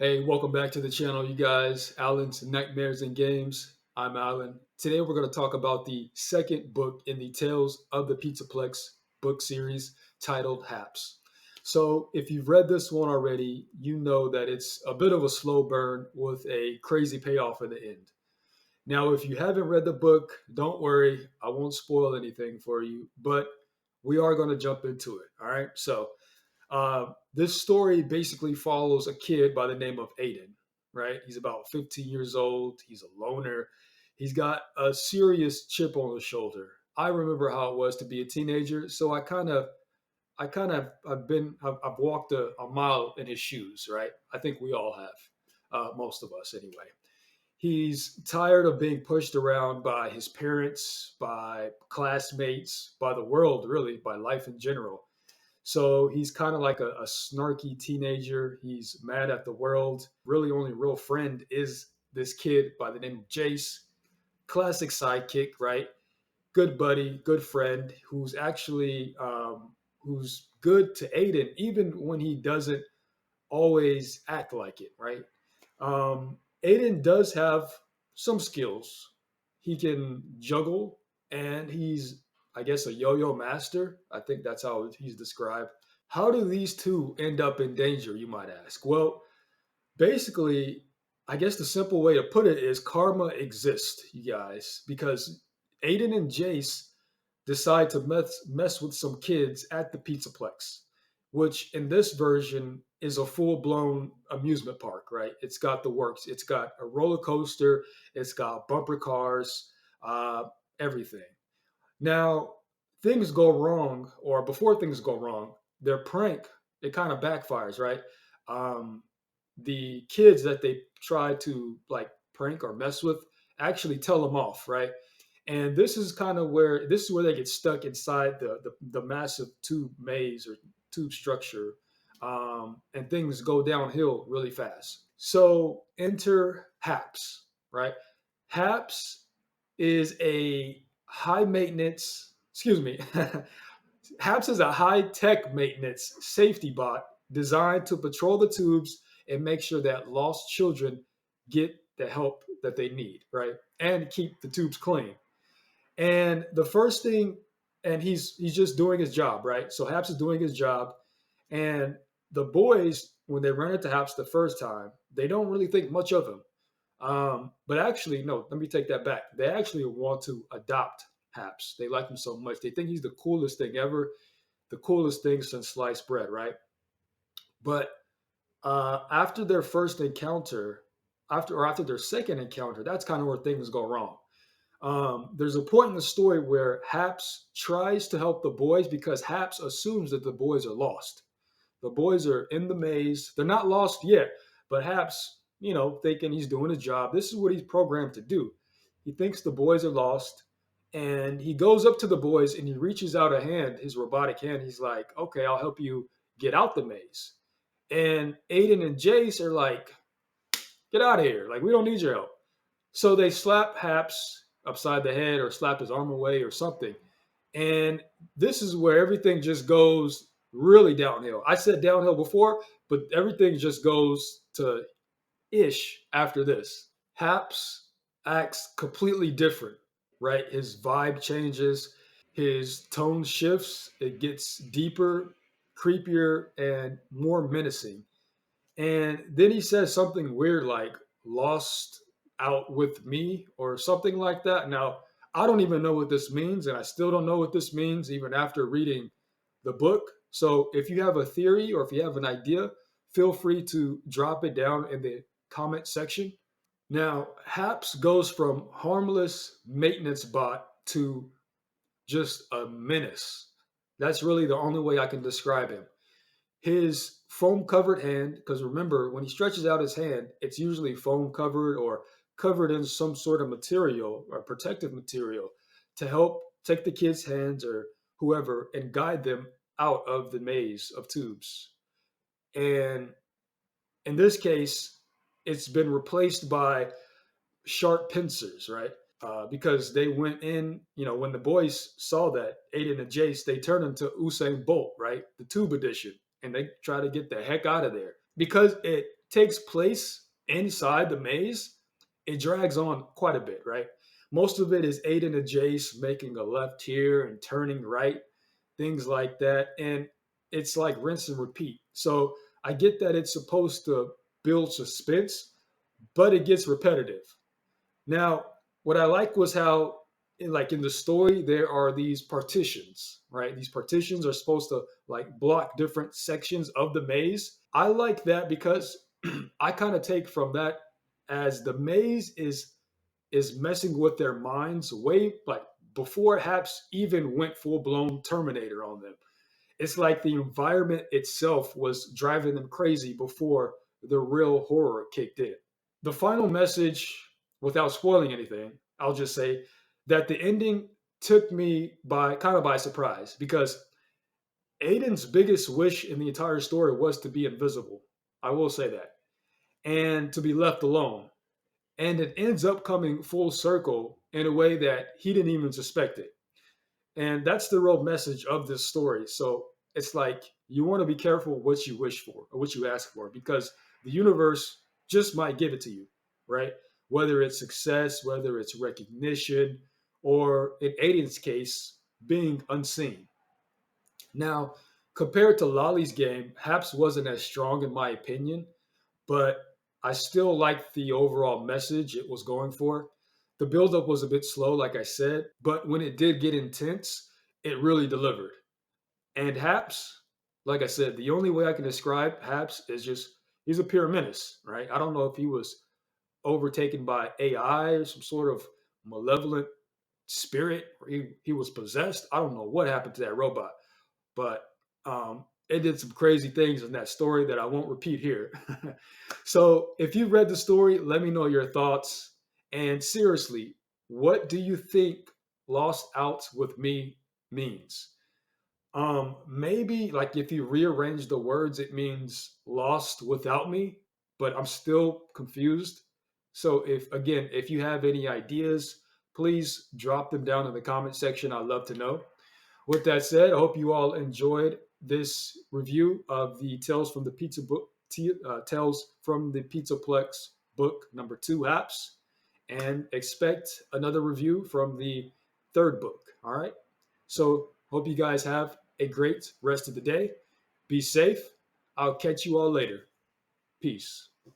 Hey, welcome back to the channel, you guys. Alan's Nightmares and Games. I'm Alan. Today we're going to talk about the second book in the Tales of the Pizzaplex book series titled HAPPS. So, if you've read this one already, you know that it's a bit of a slow burn with a crazy payoff at the end. Now, if you haven't read the book, don't worry, I won't spoil anything for you, but we are going to jump into it. All right. This story basically follows a kid by the name of Aiden, right? He's about 15 years old. He's a loner. He's got a serious chip on his shoulder. I remember how it was to be a teenager, so I've walked a mile in his shoes, right? I think we all have, most of us anyway. He's tired of being pushed around by his parents, by classmates, by the world, really, by life in general. So he's kind of like a snarky teenager. He's mad at the world. Really, only real friend is this kid by the name of Jace. Classic sidekick, right? Good buddy, good friend, who's actually who's good to Aiden, even when he doesn't always act like it, right? Aiden does have some skills. He can juggle, and he's, I guess, a yo-yo master. I think that's how he's described. How do these two end up in danger, you might ask? Well, basically, I guess the simple way to put it is karma exists, you guys, because Aiden and Jace decide to mess with some kids at the Pizzaplex, which in this version is a full blown amusement park, right? It's got the works. It's got a roller coaster. It's got bumper cars, uh, everything. Now, things go wrong, or before things go wrong, their prank, it kind of backfires, right? Um, the kids that they try to like prank or mess with actually tell them off, right? And this is where they get stuck inside the massive tube maze or tube structure, and things go downhill really fast. So enter HAPS, right? HAPS is a high maintenance, excuse me, HAPS is a high tech maintenance safety bot designed to patrol the tubes and make sure that lost children get the help that they need, right? And keep the tubes clean. And the first thing, and he's just doing his job, right? So Haps is doing his job, and the boys, when they run into Haps the first time, they don't really think much of him. But actually, no, let me take that back. They actually want to adopt Haps. They like him so much. They think he's the coolest thing ever, the coolest thing since sliced bread, right? But after their first encounter, after their second encounter, that's kind of where things go wrong. There's a point in the story where Haps tries to help the boys because Haps assumes that the boys are lost. The boys are in the maze. They're not lost yet, but Haps, thinking he's doing his job. This is what he's programmed to do. He thinks the boys are lost, and he goes up to the boys and he reaches out a hand, his robotic hand. He's like, "Okay, I'll help you get out the maze." And Aiden and Jace are like, "Get out of here! Like, we don't need your help." So they slap Haps upside the head or slap his arm away or something. And this is where everything just goes really downhill. I said downhill before, but everything just goes to ish after this. Haps acts completely different, right? His vibe changes, his tone shifts, it gets deeper, creepier, and more menacing. And then he says something weird like lost out with me or something like that. Now, I don't even know what this means, and I still don't know what this means even after reading the book. So if you have a theory or if you have an idea, feel free to drop it down in the comment section. Now, Haps goes from harmless maintenance bot to just a menace. That's really the only way I can describe him. His foam covered hand, because remember, when he stretches out his hand, it's usually foam covered or covered in some sort of material or protective material to help take the kid's hands or whoever and guide them out of the maze of tubes. And in this case, it's been replaced by sharp pincers, right? Because they went in, when the boys saw that Aiden and Jace, they turned into Usain Bolt, right? The tube edition, and they try to get the heck out of there because it takes place inside the maze, it drags on quite a bit, right? Most of it is Aiden and Jace making a left here and turning right, things like that. And it's like rinse and repeat. So I get that it's supposed to build suspense, but it gets repetitive. Now, what I like was how, like in the story, there are these partitions, right? These partitions are supposed to like block different sections of the maze. I like that because I kind of take from that as the maze is messing with their minds way like before Haps even went full blown Terminator on them. It's like the environment itself was driving them crazy before the real horror kicked in. The final message, without spoiling anything, I'll just say that the ending took me by kind of by surprise because Aiden's biggest wish in the entire story was to be invisible. I will say that. And to be left alone. And it ends up coming full circle in a way that he didn't even suspect it. And that's the real message of this story. So it's like you want to be careful what you wish for or what you ask for because the universe just might give it to you, right? Whether it's success, whether it's recognition, or in Aiden's case, being unseen. Now, compared to Lolly's game, Haps wasn't as strong in my opinion, but I still liked the overall message it was going for. The buildup was a bit slow, like I said, but when it did get intense, it really delivered. And Haps, like I said, the only way I can describe Haps is just he's a pure menace, right? I don't know if he was overtaken by AI or some sort of malevolent spirit, or he was possessed. I don't know what happened to that robot, but it did some crazy things in that story that I won't repeat here. So if you read the story, let me know your thoughts. And seriously, what do you think Lost Out with Me means? Maybe like if you rearrange the words, it means lost without me, but I'm still confused. So if you have any ideas, please drop them down in the comment section. I'd love to know. With that said, I hope you all enjoyed this review of the Tales from the Pizzaplex book number 2 apps, and expect another review from the third book. All right. So hope you guys have a great rest of the day. Be safe. I'll catch you all later. Peace.